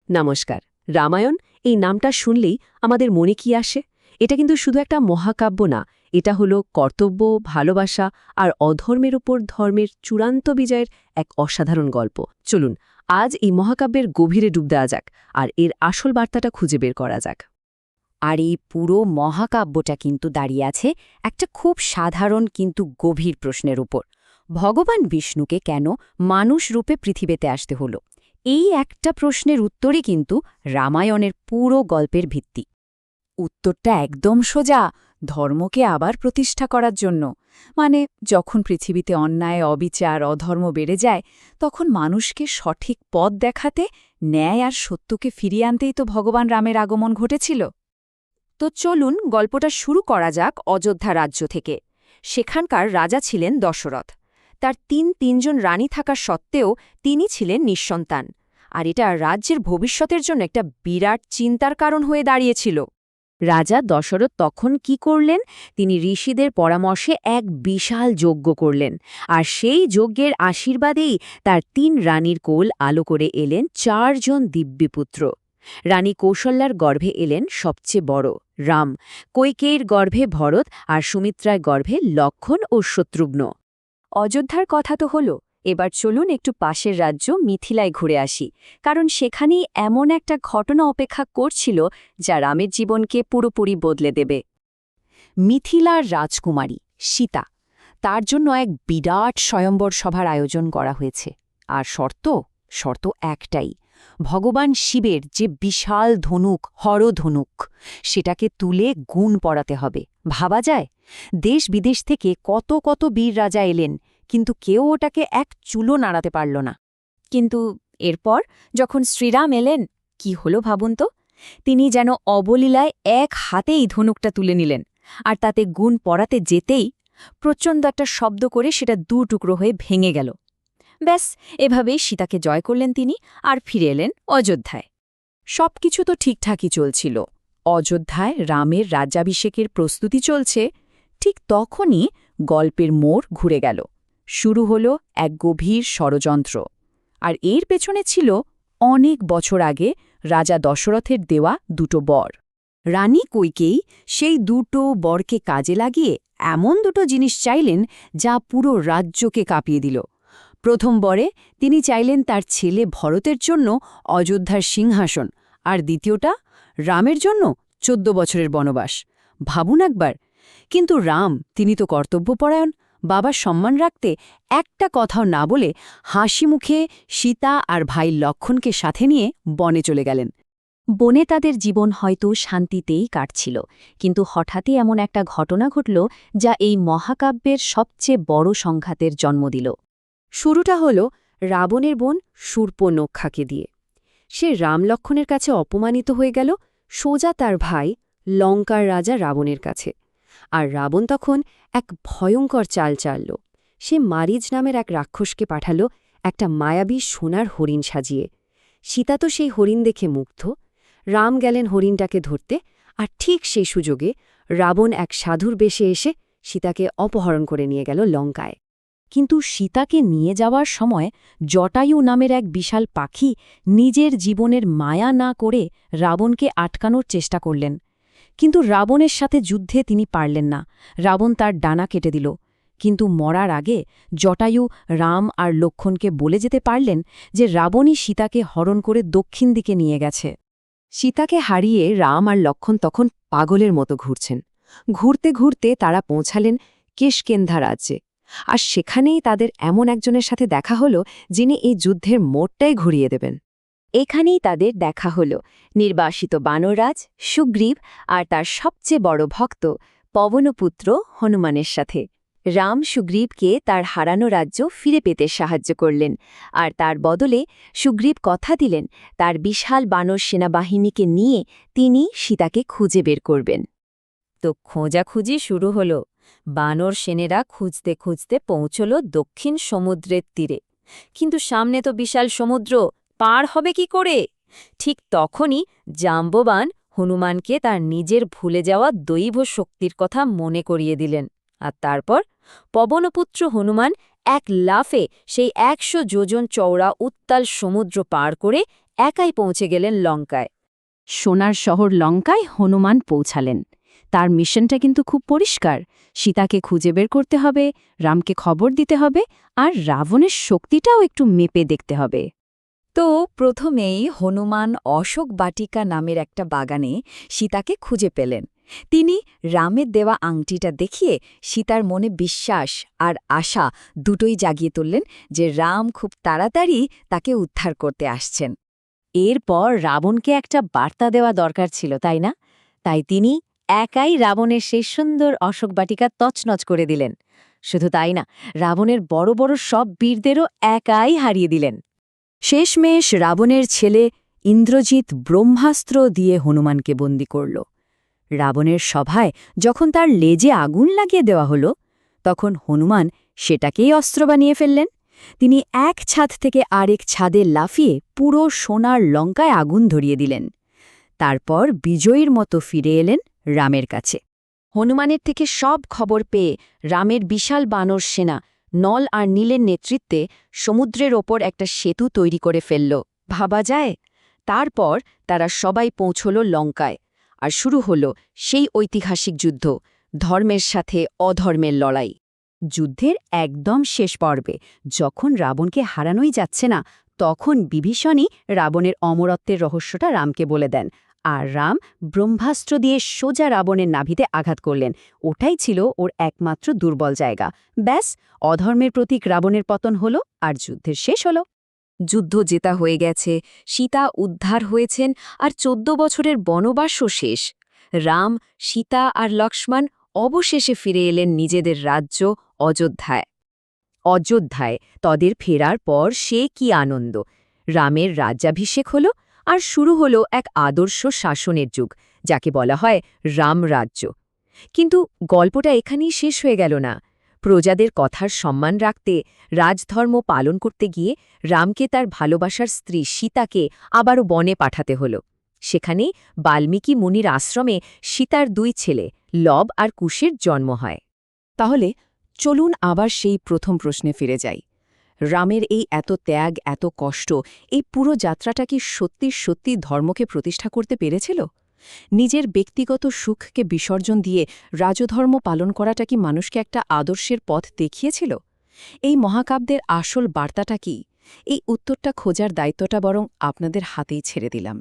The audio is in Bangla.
নমস্কার। রামায়ণ এই নামটা শুনলেই আমাদের মনে কি আসে? এটা কিন্তু শুধু একটা মহাকাব্য না, এটা হলো কর্তব্য, ভালোবাসা আর অধর্মের উপর ধর্মের চূড়ান্ত বিজয়ের এক অসাধারণ গল্প। চলুন আজ এই মহাকাব্যের গভীরে ডুব দেওয়া যাক আর এর আসল বার্তাটা খুঁজে বের করা যাক। আর এই পুরো মহাকাব্যটা কিন্তু দাঁড়িয়ে আছে একটা খুব সাধারণ কিন্তু গভীর প্রশ্নের উপর। ভগবান বিষ্ণুকে কেন মানুষ রূপে পৃথিবীতে আসতে হলো? এই একটা প্রশ্নের উত্তরই কিন্তু রামায়ণের পুরো গল্পের ভিত্তি। উত্তরটা একদম সোজা, ধর্মকে আবার প্রতিষ্ঠা করার জন্য। মানে যখন পৃথিবীতে অন্যায়, অবিচার, অধর্ম বেড়ে যায়, তখন মানুষকে সঠিক পথ দেখাতে, ন্যায় আর সত্যকে ফিরিয়ে আনতেই তো ভগবান রামের আগমন ঘটেছিল। তো চলুন গল্পটা শুরু করা যাক অযোধ্যা রাজ্য থেকে। সেখানকার রাজা ছিলেন দশরথ। তার তিনজন রানী থাকা সত্ত্বেও তিনি ছিলেন নিঃসন্তান। আর এটা রাজ্যের ভবিষ্যতের জন্য একটা বিরাট চিন্তার কারণ হয়ে দাঁড়িয়েছিল। রাজা দশরথ তখন কি করলেন? তিনি ঋষিদের পরামর্শে এক বিশাল যজ্ঞ করলেন। আর সেই যজ্ঞের আশীর্বাদেই তার ৩ রানীর কোল আলো করে এলেন ৪ জন দিব্যপুত্র। রানী কৌশল্যার গর্ভে এলেন সবচেয়ে বড় রাম, কৈকেয়ীর গর্ভে ভরত আর সুমিত্রার গর্ভে লক্ষ্মণ ও শত্রুঘ্ন। অযোধ্যার কথা তো হলো, এবার চলুন একটু পাশের রাজ্য মিথিলায় ঘুরে আসি, কারণ সেখানেই এমন একটা ঘটনা অপেক্ষা করছিল যা রামের জীবনকে পুরোপুরি বদলে দেবে। মিথিলার রাজকুমারী সীতা, তার জন্য এক বিরাট স্বয়ম্বর সভার আয়োজন করা হয়েছে। আর শর্ত একটাই, ভগবান শিবের যে বিশাল ধনুক হরধনুক, সেটাকে তুলে গুণ পড়াতে হবে। ভাবা যায়, দেশ বিদেশ থেকে কত কত বীর রাজা এলেন, কিন্তু কেউ ওটাকে এক চুলো নাড়াতে পারল না। কিন্তু এরপর যখন শ্রীরাম এলেন, কি হলো ভাবুন তো? তিনি যেন অবলীলায় এক হাতেই ধনুকটা তুলে নিলেন, আর তাতে গুণ পড়াতে যেতেই প্রচণ্ড একটা শব্দ করে সেটা ২ টুকরো হয়ে ভেঙে গেল। ব্যাস, এভাবেই সীতাকে জয় করলেন তিনি, আর ফিরে এলেন অযোধ্যায়। সবকিছু তো ঠিকঠাকই চলছিল। অযোধ্যায় রামের রাজ্যাভিষেকের প্রস্তুতি চলছে। ঠিক তখনই গল্পের মোড় ঘুরে গেল। শুরু হল এক গভীর ষড়যন্ত্র। আর এর পেছনে ছিল অনেক বছর আগে রাজা দশরথের দেওয়া ২টো বর। রানী কৈকেয়ী সেই ২টো বরকে কাজে লাগিয়ে এমন ২টো জিনিস চাইলেন যা পুরো রাজ্যকে কাঁপিয়ে দিল। প্রথম বরে তিনি চাইলেন তার ছেলে ভরতের জন্য অযোধ্যার সিংহাসন, আর দ্বিতীয়টা রামের জন্য ১৪ বছরের বনবাস। ভাবুন একবার। কিন্তু রাম, তিনি তো কর্তব্যপরায়ণ, বাবার সম্মান রাখতে একটা কথাও না বলে হাসি মুখে সীতা আর ভাই লক্ষ্মণকে সাথে নিয়ে বনে চলে গেলেন। বনে তাদের জীবন হয়তো শান্তিতেই কাটছিল, কিন্তু হঠাৎই এমন একটা ঘটনা ঘটল যা এই মহাকাব্যের সবচেয়ে বড় সংঘাতের জন্ম দিল। শুরুটা হল রাবণের বোন শূর্পণখাকে দিয়ে। সে রাম লক্ষ্মণের কাছে অপমানিত হয়ে গেল, সোজা তার ভাই লঙ্কার রাজা রাবণের কাছে। আর রাবণ তখন এক ভয়ঙ্কর চাল চালল। সে মারিচ নামের এক রাক্ষসকে পাঠাল একটা মায়াবী সোনার হরিণ সাজিয়ে। সীতা তো সেই হরিণ দেখে মুগ্ধ। রাম গেলেন হরিণটাকে ধরতে, আর ঠিক সেই সুযোগে রাবণ এক সাধুর বেশে এসে সীতাকে অপহরণ করে নিয়ে গেল লঙ্কায়। কিন্তু সীতাকে নিয়ে যাওয়ার সময় জটায়ু নামের এক বিশাল পাখি নিজের জীবনের মায়া না করে রাবণকে আটকানোর চেষ্টা করলেন। কিন্তু রাবণের সাথে যুদ্ধে তিনি পারলেন না। রাবণ তার ডানা কেটে দিল। কিন্তু মরার আগে জটায়ু রাম আর লক্ষ্মণকে বলে যেতে পারলেন যে রাবণই সীতাকে হরণ করে দক্ষিণ দিকে নিয়ে গেছে। সীতাকে হারিয়ে রাম আর লক্ষ্মণ তখন পাগলের মতো ঘুরছেন। ঘুরতে ঘুরতে তারা পৌঁছালেন কিষ্কিন্ধা রাজ্যে। আর সেখানেই তাদের এমন একজনের সাথে দেখা হল যিনি এই যুদ্ধের মোড়টাই ঘুরিয়ে দেবেন। এখানেই তাদের দেখা হল নির্বাসিত বানররাজ সুগ্রীব আর তার সবচেয়ে বড় ভক্ত পবনপুত্র হনুমানের সাথে। রাম সুগ্রীবকে তার হারানো রাজ্য ফিরে পেতে সাহায্য করলেন, আর তার বদলে সুগ্রীব কথা দিলেন তার বিশাল বানর সেনাবাহিনীকে নিয়ে তিনি সীতাকে খুঁজে বের করবেন। তো খোঁজাখুঁজি শুরু হল। বানর সেনেরা খুঁজতে খুঁজতে পৌঁছল দক্ষিণ সমুদ্রের তীরে। কিন্তু সামনে তো বিশাল সমুদ্র, পার হবে কি করে? ঠিক তখনই জাম্ববান হনুমানকে তার নিজের ভুলে যাওয়া দৈব শক্তির কথা মনে করিয়ে দিলেন। আর তারপর পবনপুত্র হনুমান এক লাফে সেই ১০০ যোজন চওড়া উত্তাল সমুদ্র পার করে একাই পৌঁছে গেলেন লঙ্কায়। সোনার শহর লঙ্কায় হনুমান পৌঁছালেন। তার মিশনটা কিন্তু খুব পরিষ্কার। সীতাকে খুঁজে বের করতে হবে, রামকে খবর দিতে হবে, আর রাবণের শক্তিটাও একটু মেপে দেখতে হবে। তো প্রথমেই হনুমান অশোক বাটিকা নামের একটা বাগানে সীতাকে খুঁজে পেলেন। তিনি রামের দেওয়া আংটিটা দেখিয়ে সীতার মনে বিশ্বাস আর আশা দুটোই জাগিয়ে তুললেন যে রাম খুব তাড়াতাড়ি তাকে উদ্ধার করতে আসছেন। এরপর রাবণকে একটা বার্তা দেওয়া দরকার ছিল, তাই না? তাই তিনি একাই রাবণের সেই সুন্দর অশোক বাটিকা তছনছ করে দিলেন। শুধু তাই না, রাবণের বড় বড় সব বীরদেরও একাই হারিয়ে দিলেন। শেষমেশ রাবণের ছেলে ইন্দ্রজিৎ ব্রহ্মাস্ত্র দিয়ে হনুমানকে বন্দী করল। রাবণের সভায় যখন তার লেজে আগুন লাগিয়ে দেওয়া হলো, তখন হনুমান সেটাকেই অস্ত্র বানিয়ে ফেললেন। তিনি এক ছাদ থেকে আরেক ছাদে লাফিয়ে পুরো সোনার লঙ্কায় আগুন ধরিয়ে দিলেন। তারপর বিজয়ীর মতো ফিরে এলেন রামের কাছে। হনুমানের থেকে সব খবর পেয়ে রামের বিশাল বানর সেনা নল আর নীলের নেতৃত্বে সমুদ্রের ওপর একটা সেতু তৈরি করে ফেলল। ভাবা যায়? তারপর তারা সবাই পৌঁছল লঙ্কায়, আর শুরু হল সেই ঐতিহাসিক যুদ্ধ, ধর্মের সাথে অধর্মের লড়াই। যুদ্ধের একদম শেষ পর্বে যখন রাবণকে হারানোই যাচ্ছে না, তখন বিভীষণই রাবণের অমরত্বের রহস্যটা রামকে বলে দেন, আর রাম ব্রহ্মাস্ত্র দিয়ে সোজা রাবণের নাভিতে আঘাত করলেন। ওটাই ছিল ওর একমাত্র দুর্বল জায়গা। ব্যাস, অধর্মের প্রতীক রাবণের পতন হল, আর যুদ্ধের শেষ হল। যুদ্ধ জেতা হয়ে গেছে, সীতা উদ্ধার হয়েছেন, আর 14 বছরের বনবাসও শেষ। রাম, সীতা আর লক্ষ্মণ অবশেষে ফিরে এলেন নিজেদের রাজ্য অযোধ্যায়। তাদের ফেরার পর সে কি আনন্দ! রামের রাজ্যাভিষেক হল, আর শুরু হল এক আদর্শ শাসনের যুগ, যাকে বলা হয় রামরাজ্য। কিন্তু গল্পটা এখানেই শেষ হয়ে গেল না। প্রজাদের কথার সম্মান রাখতে, রাজধর্ম পালন করতে গিয়ে রামকে তার ভালোবাসার স্ত্রী সীতাকে আবারও বনে পাঠাতে হল। সেখানে বাল্মীকি মুনির আশ্রমে সীতার 2 ছেলে লব আর কুশের জন্ম হয়। তাহলে চলুন আবার সেই প্রথম প্রশ্নে ফিরে যাই। রামের এই এত ত্যাগ, এত কষ্ট, এই পুরো যাত্রাটা কি সত্যি সত্যি ধর্মকে প্রতিষ্ঠা করতে পেরেছিল? নিজের ব্যক্তিগত সুখকে বিসর্জন দিয়ে রাজধর্ম পালন করাটা কি মানুষকে একটা আদর্শের পথ দেখিয়েছিল? এই মহাকাব্যের আসল বার্তাটা কি? এই উত্তরটা খোঁজার দায়িত্বটা বরং আপনাদের হাতেই ছেড়ে দিলাম।